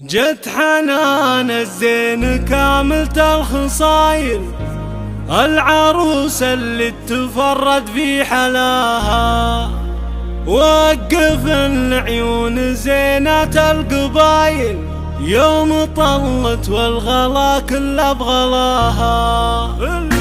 جت حنان الزين كاملة الخصايل، العروس اللي تفرد في حلاها، وقف العيون زينات القبايل، يوم طلت والغلا كله بغلاها.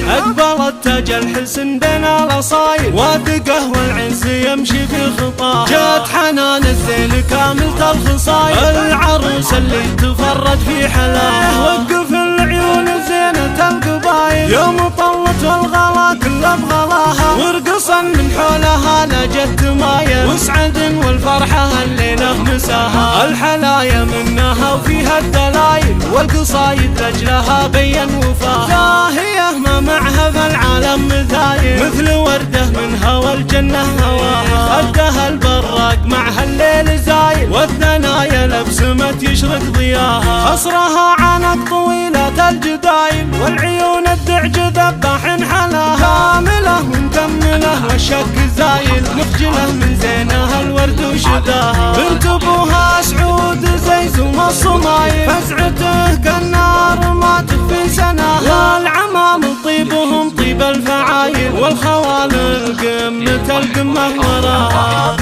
أقبلت تاج الحسن بين الأصايل، واثقه والعنس يمشي في خطاها. جت حنان الزين كاملة الخصايل، العروس اللي تفرد في حلاها، وقف العيون زينة القبايل، يوم طلت والغلا كله بغلاها. ورقصا من حولها لجت تمايل، وسعد والفرحة الليلة مساها. الحلايا منها وفيها الدلايل، والقصايد لأجلها بين وفاها. زاهية ما معها في العالم مثايل، مثل وردة من هوى الجنة هواها. خدها البراق معها الليل زايل، والثنايا لبسمت يشرق ضياها. خصرها عانق طويلة الجدايل، والعيون الدعج ذباح حلاها. كاملة ومكملة والشك زايل، مخجلة من زينها الورد وشداها. بنت ابوها سعود زيز وما الصمايل، فزعته كالنار ما تخفي سناها. والعمام طيبهم طيب الفعايل، والخوال قمة القمة وراها.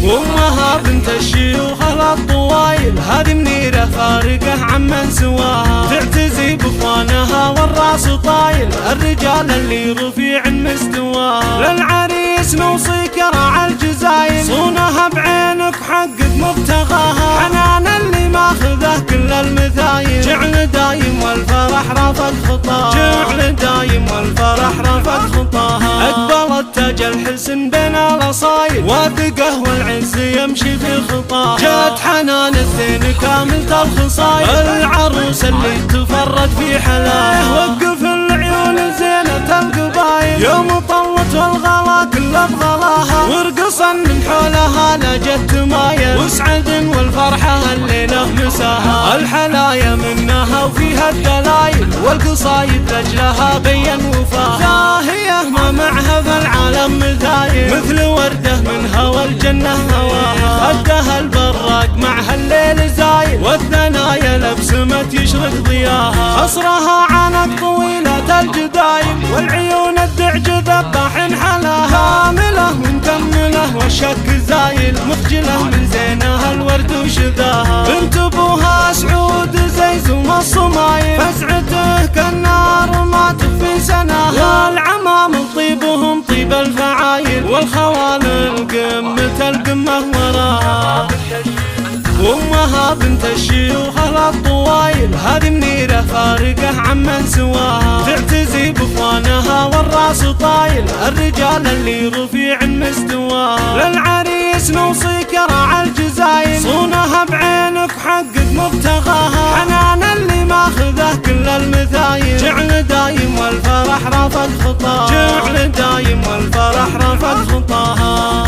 وامها بنت الشيوخ الطوايل، هذه منيرة فارقة عمن سواها. تعتزي باخوانها والراس طايل، الرجال اللي رفيع مستواها. للعريس نوصيك راعى الجزايل، صونها بعينك حقق مبتغاها. حنان اللي ماخذه كل المثايل، جعل دايم والفرح رافق خطاها. جعل دايم والفرح رافق خطاها. أقبلت تاج الحسن بين الأصايل، واثقه والعنس يمشي في خطاها. جت حنان الزين كاملة الخصايل، العروس اللي تفرد في حلاها. وقف العيون زينة القبايل، يوم طلت والغلا كله بغلاها. ورقصا من حولها لجت تمايل، وسعد والفرحة الليلة مساها. الحلايا منها وفيها الدلايل، والقصايد لأجلها بين وفاها. زاهية ما معها في العالم مثايل، مثل وردة من هوى الجنة هواها. خدها البراق معها الليل زايل، والثنايا لبسمت يشرق ضياها. خصرها عانق طويلة الجدايل، والعيون الدعج ذباح حلاها. كاملة ومكملة والشك زايل، مخجلة من زينها الورد وشذاها. بنت ابوها سعود زيز وما الصمايل، فزعته كالنار ما تخفي سناها. والعمام طيبهم طيب الفعايل، والخوال قمة القمة وراها. وامها بنت الشيوخ الطوايل، هذه منيرة فارقة عمن سواها. تعتزي باخوانها والراس طايل، الرجال اللي رفيع مستواها. للعريس نوصيك راعى الجزايل، صونها بعينك حقق مبتغاها. حنان اللي ماخذه كل المثايل، جعل دايم والفرح رافق خطاها. جعل دايم والفرح رافق خطاها.